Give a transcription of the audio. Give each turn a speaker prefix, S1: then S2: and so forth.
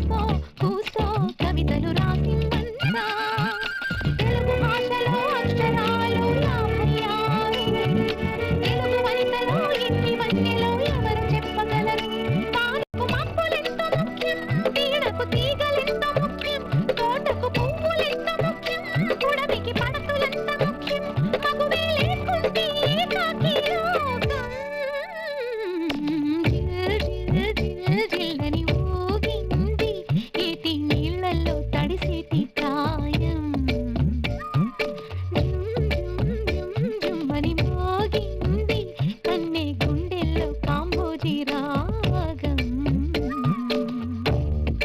S1: కూసో కూసో కవితలు రాసిందంట తెలుగు భాషలో అక్షరాలు 56 తెలుగు వనితలో ఎన్ని వన్నెలో ఎవరు చెప్పగలరు పాలకు మబ్బులెంత ముఖ్యం తీరకు తీగ